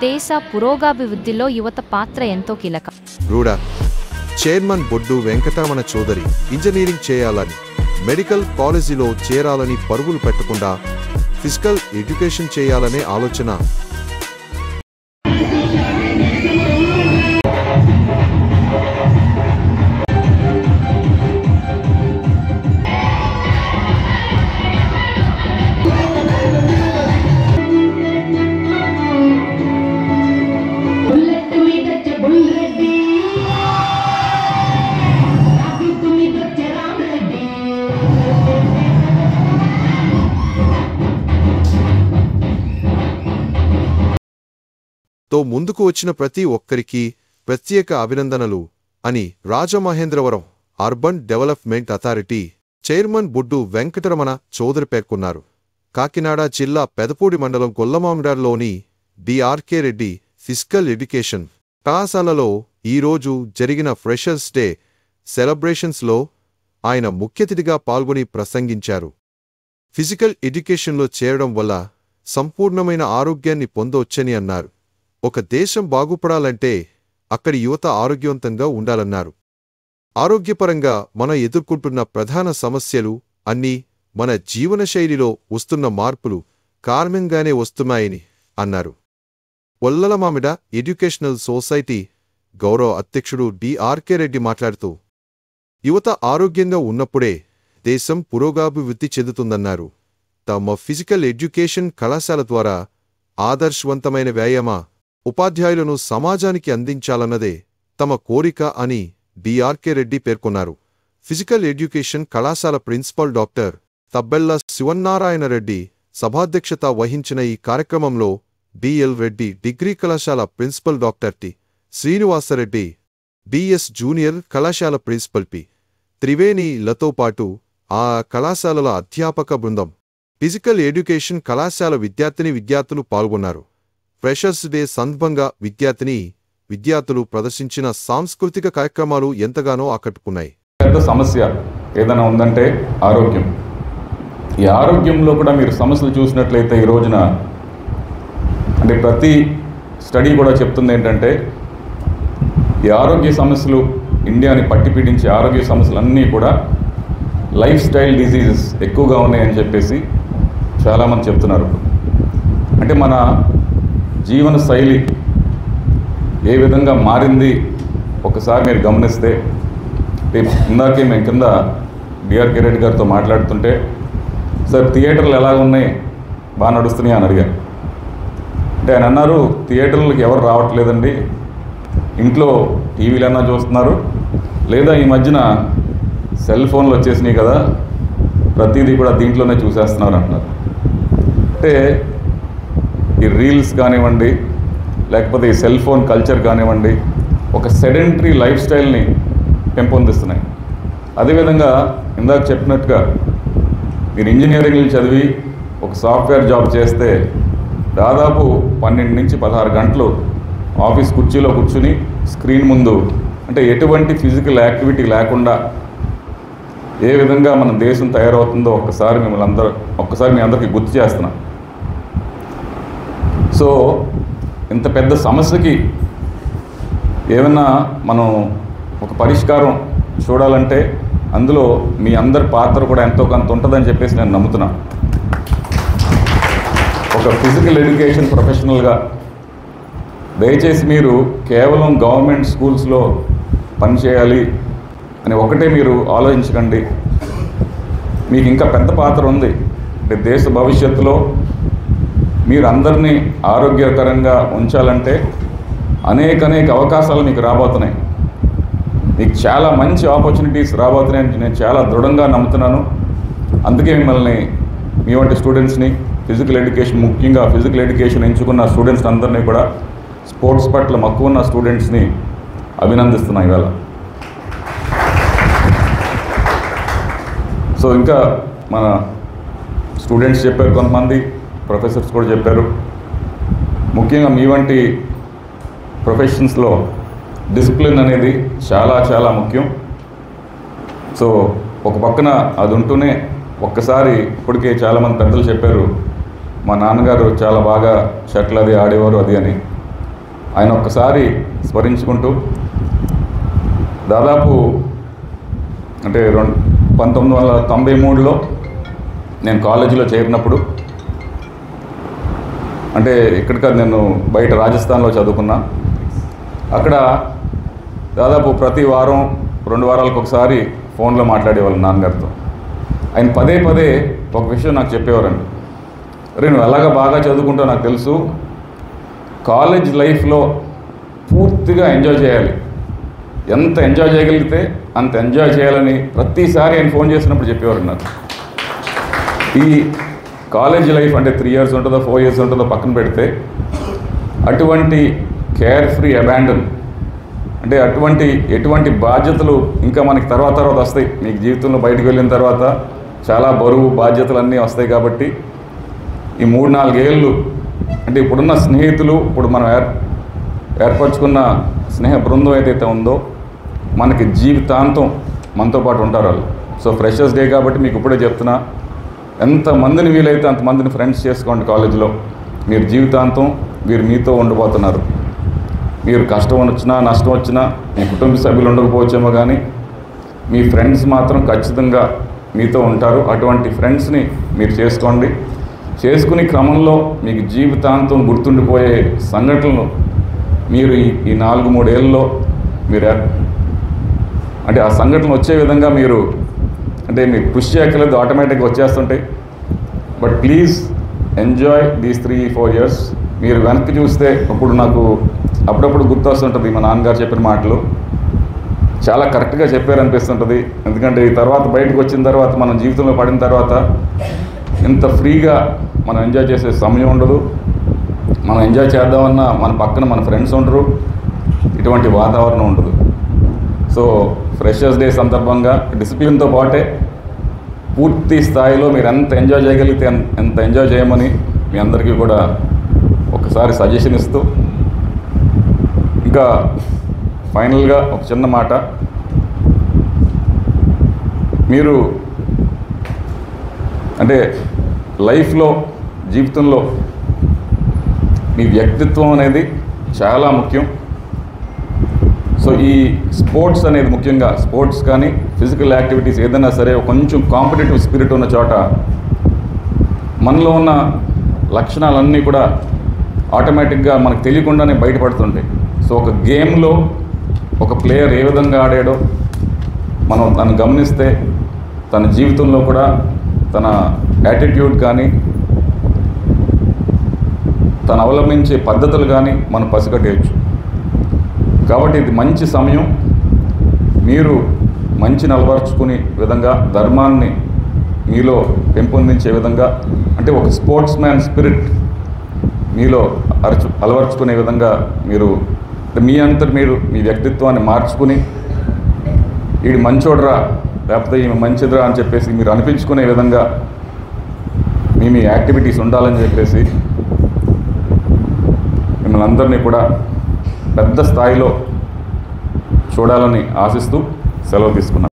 దేశ పురోగభివృద్ధిలో యువత పాత్ర ఎంతో కీలకం. రూడా చైర్మన్ బొడ్డు వెంకటరమణ చౌదరి ఇంజనీరింగ్ చేయాలని, మెడికల్ కాలేజీలో చేరాలని పరుగులు పెట్టకుండా ఫిజికల్ ఎడ్యుకేషన్ చేయాలనే ఆలోచన. తో ముందుకు వచ్చిన ప్రతి ఒక్కరికి ప్రత్యేక అభినందనలు అని Rajamahendravaram urban development authority chairman Boddu Venkataramana Chowdary పేర్కొన్నారు. కాకినాడ జిల్లా పెదపూడి మండలం గొల్లమామిడార్లోని డిఆర్కే రెడ్డి ఫిజికల్ ఎడ్యుకేషన్ కళాశాలలో ఈరోజు జరిగిన ఫ్రెషర్స్ డే సెలబ్రేషన్స్లో ఆయన ముఖ్యతిథిగా పాల్గొని ప్రసంగించారు. ఫిజికల్ ఎడ్యుకేషన్లో చేరడం వల్ల సంపూర్ణమైన ఆరోగ్యాన్ని పొందవచ్చని అన్నారు. ఒక దేశం బాగుపడాలంటే అక్కడి యువత ఆరోగ్యవంతంగా ఉండాలన్నారు. ఆరోగ్యపరంగా మనం ఎదుర్కొంటున్న ప్రధాన సమస్యలు అన్నీ మన జీవనశైలిలో వస్తున్న మార్పులు కారణంగానే వస్తున్నాయని అన్నారు. ఒల్లలమామిడ ఎడ్యుకేషనల్ సొసైటీ గౌరవ అధ్యక్షుడు డిఆర్కే రెడ్డి మాట్లాడుతూ, యువత ఆరోగ్యంగా ఉన్నప్పుడే దేశం పురోగభివృద్ధి చెందుతుందన్నారు. తమ ఫిజికల్ ఎడ్యుకేషన్ కళాశాల ద్వారా ఆదర్శవంతమైన వ్యాయామ ఉపాధ్యాయులను సమాజానికి అందించాలన్నదే తమ కోరిక అని డిఆర్కే రెడ్డి పేర్కొన్నారు. ఫిజికల్ ఎడ్యుకేషన్ కళాశాల ప్రిన్సిపల్ డాక్టర్ తబ్బెల్ల శివన్నారాయణ రెడ్డి సభాధ్యక్షత వహించిన ఈ కార్యక్రమంలో డిఎల్ రెడ్డి డిగ్రీ కళాశాల principal doctor T Srinivasa Reddy, DS junior కళాశాల ప్రిన్సిపల్ పి త్రివేణిలతో పాటు ఆ కళాశాలల అధ్యాపక బృందం, ఫిజికల్ ఎడ్యుకేషన్ కళాశాల విద్యార్థులు పాల్గొన్నారు. ఫ్రెషర్స్ డే సందర్భంగా విద్యార్థులు ప్రదర్శించిన సాంస్కృతిక కార్యక్రమాలు ఎంతగానో ఆకట్టుకున్నాయి. పెద్ద సమస్య ఏదైనా ఉందంటే ఆరోగ్యం. ఈ ఆరోగ్యంలో కూడా మీరు సమస్యలు చూసినట్లయితే ఈ రోజున అంటే ప్రతి స్టడీ కూడా చెప్తుంది ఏంటంటే ఈ ఆరోగ్య సమస్యలు ఇండియాని పట్టిపీడించే ఆరోగ్య సమస్యలన్నీ కూడా లైఫ్ స్టైల్ డిజీజెస్ ఎక్కువగా ఉన్నాయని చెప్పేసి చాలామంది చెప్తున్నారు. అంటే మన జీవన శైలి ఏ విధంగా మారింది ఒకసారి మీరు గమనిస్తే, ఇందాకే మేము కింద డిఆర్కే రెడ్డి గారితో మాట్లాడుతుంటే, సార్ థియేటర్లు ఎలా ఉన్నాయి, బాగా నడుస్తున్నాయి అని అడిగారు. అంటే ఆయన అన్నారు, థియేటర్లకు ఎవరు రావట్లేదండి, ఇంట్లో టీవీలన్నా చూస్తున్నారు, లేదా ఈ మధ్యన సెల్ ఫోన్లు వచ్చేసినాయి కదా, ప్రతిదీ కూడా దీంట్లోనే చూసేస్తున్నారు అంటున్నారు. అంటే ఈ రీల్స్ కానివ్వండి, లేకపోతే ఈ సెల్ ఫోన్ కల్చర్ కానివ్వండి, ఒక సెడెంటరీ లైఫ్ స్టైల్ని పెంపొందిస్తున్నాయి. అదేవిధంగా ఇందాక చెప్పినట్టుగా మీరు ఇంజనీరింగ్లు చదివి ఒక సాఫ్ట్వేర్ జాబ్ చేస్తే దాదాపు 12 నుంచి 16 గంటలు ఆఫీస్ కుర్చీలో కూర్చుని స్క్రీన్ ముందు, అంటే ఎటువంటి ఫిజికల్ యాక్టివిటీ లేకుండా ఏ విధంగా మన దేశం తయారవుతుందో ఒక్కసారి మీ అందరికీ గుర్తు చేస్తున్నాం. సో ఇంత పెద్ద సమస్యకి ఏమైనా మనం ఒక పరిష్కారం చూడాలంటే అందులో మీ అందరి పాత్ర కూడా ఎంతో కొంత ఉంటుందని చెప్పేసి నేను నమ్ముతున్నాను. ఒక ఫిజికల్ ఎడ్యుకేషన్ ప్రొఫెషనల్గా దయచేసి మీరు కేవలం గవర్నమెంట్ స్కూల్స్లో పనిచేయాలి అని ఒకటే మీరు ఆలోచించకండి. మీకు ఇంకా పెద్ద పాత్ర ఉంది. అంటే దేశ భవిష్యత్తులో మీరు అందరినీ ఆరోగ్యకరంగా ఉంచాలంటే అనేక అవకాశాలు మీకు రాబోతున్నాయి. మీకు చాలా మంచి ఆపర్చునిటీస్ రాబోతున్నాయని నేను చాలా దృఢంగా నమ్ముతున్నాను. అందుకే మిమ్మల్ని మీ వంటి స్టూడెంట్స్ని ఫిజికల్ ఎడ్యుకేషన్, ముఖ్యంగా ఫిజికల్ ఎడ్యుకేషన్ ఎంచుకున్న స్టూడెంట్స్ అందరినీ కూడా, స్పోర్ట్స్ పట్ల మక్కువ ఉన్న స్టూడెంట్స్ని అభినందిస్తున్నాను ఇవాళ. సో ఇంకా మన స్టూడెంట్స్ చెప్పారు, కొంతమంది ప్రొఫెసర్స్ కూడా చెప్పారు. ముఖ్యంగా మీ వంటి ప్రొఫెషన్స్లో డిసిప్లిన్ అనేది చాలా ముఖ్యం. సో ఒక పక్కన అది ఉంటూనే ఒక్కసారి ఇప్పటికే చాలామంది పెద్దలు చెప్పారు, మా నాన్నగారు చాలా బాగా షటిల్ అది ఆడేవారు అది అని. ఆయన ఒక్కసారి స్మరించుకుంటూ దాదాపు అంటే 1993లో నేను కాలేజీలో చేరినప్పుడు, అంటే ఇక్కడ కాదు, నేను బయట రాజస్థాన్లో చదువుకున్నా. అక్కడ దాదాపు ప్రతి వారం 2 వారాలకు ఒకసారి ఫోన్లో మాట్లాడేవాళ్ళు నాన్నగారితో. ఆయన పదే పదే ఒక విషయం నాకు చెప్పేవారండి. అరే నువ్వు ఎలాగ బాగా చదువుకుంటావు నాకు తెలుసు, కాలేజ్ లైఫ్లో పూర్తిగా ఎంజాయ్ చేయాలి, ఎంత ఎంజాయ్ చేయగలిగితే అంత ఎంజాయ్ చేయాలని ప్రతిసారి ఆయన ఫోన్ చేసినప్పుడు చెప్పేవారు నాకు. ఈ కాలేజ్ లైఫ్ అంటే 3 years ఉంటుందో 4 years ఉంటుందో పక్కన పెడితే, అటువంటి కేర్ ఫ్రీ అబాండన్ అంటే ఎటువంటి బాధ్యతలు ఇంకా మనకి తర్వాత వస్తాయి. మీకు జీవితంలో బయటకు వెళ్ళిన తర్వాత చాలా బరువు బాధ్యతలు అన్నీ వస్తాయి. కాబట్టి ఈ 3-4 ఏళ్ళు అంటే ఇప్పుడున్న స్నేహితులు, ఇప్పుడు మనం ఏర్పరచుకున్న స్నేహ బృందం ఏదైతే ఉందో మనకి జీవితాంతం మనతో పాటు ఉంటారు వాళ్ళు. సో ఫ్రెషర్స్ డే కాబట్టి మీకు ఇప్పుడే చెప్తున్నా, ఎంతమందిని వీలైతే అంతమందిని ఫ్రెండ్స్ చేసుకోండి కాలేజీలో. మీరు జీవితాంతం వీరు మీతో ఉండిపోతున్నారు. మీరు కష్టం వచ్చినా నష్టం వచ్చినా మీ కుటుంబ సభ్యులు ఉండకపోవచ్చేమో, కానీ మీ ఫ్రెండ్స్ మాత్రం ఖచ్చితంగా మీతో ఉంటారు. అటువంటి ఫ్రెండ్స్ని మీరు చేసుకోండి. చేసుకునే క్రమంలో మీకు జీవితాంతం గుర్తుండిపోయే సంఘటనలు మీరు ఈ 4-3 ఏళ్ళలో మీరు అంటే ఆ సంఘటనలు వచ్చే విధంగా మీరు అంటే మీకు కృషి చేయక్కర్లేదు, ఆటోమేటిక్గా వచ్చేస్తుంటాయి. But please enjoy these 3-4 years. మీరు వెనక్కి చూస్తే ఇప్పుడు నాకు అప్పుడప్పుడు గుర్తొస్తుంటుంది మా నాన్నగారు చెప్పిన మాటలు. చాలా కరెక్ట్గా చెప్పారనిపిస్తుంటుంది. ఎందుకంటే ఈ తర్వాత బయటకు వచ్చిన తర్వాత మనం జీవితంలో పడిన తర్వాత ఇంత ఫ్రీగా మనం ఎంజాయ్ చేసే సమయం ఉండదు. మనం ఎంజాయ్ చేద్దామన్నా మన పక్కన మన ఫ్రెండ్స్ ఉండరు, ఇటువంటి వాతావరణం ఉండదు. సో ఫ్రెషర్స్ డే సందర్భంగా డిసిప్లిన్తో పాటే పూర్తి స్థాయిలో మీరు ఎంత ఎంజాయ్ చేయగలిగితే ఎంత ఎంజాయ్ చేయమని మీ అందరికీ కూడా ఒకసారి సజెషన్ ఇస్తూ, ఇంకా ఫైనల్గా ఒక చిన్న మాట, మీరు అంటే లైఫ్లో జీవితంలో మీ వ్యక్తిత్వం అనేది చాలా ముఖ్యం. సో ఈ స్పోర్ట్స్ అనేది ముఖ్యంగా స్పోర్ట్స్ కానీ ఫిజికల్ యాక్టివిటీస్ ఏదైనా సరే కొంచెం కాంపిటేటివ్ స్పిరిట్ ఉన్న చోట మనలో ఉన్న లక్షణాలన్నీ కూడా ఆటోమేటిక్గా మనకు తెలియకుండానే బయటపడుతుంటాయి. సో ఒక గేమ్లో ఒక ప్లేయర్ ఏ విధంగా ఆడాడో మనం దాన్ని గమనిస్తే తన జీవితంలో కూడా తన యాటిట్యూడ్ కానీ తను అవలంబించే పద్ధతులు కానీ మనం పసిగట్టేయచ్చు. కాబట్టి ఇది మంచి సమయం. మీరు మంచిని అలవర్చుకునే విధంగా, ధర్మాన్ని మీలో పెంపొందించే విధంగా, అంటే ఒక స్పోర్ట్స్ మ్యాన్ స్పిరిట్ మీలో అలవర్చుకునే విధంగా మీరు మీ అంతటి మీరు మీ వ్యక్తిత్వాన్ని మార్చుకుని వీడు మంచోడ్రా లేకపోతే ఈమె మంచిదిరా అని చెప్పేసి మీరు అనిపించుకునే విధంగా మీ యాక్టివిటీస్ ఉండాలని చెప్పేసి మిమ్మల్ని అందరినీ కూడా పెద్ద స్థాయిలో చూడాలని ఆశిస్తూ సెలవు తీసుకున్నాను.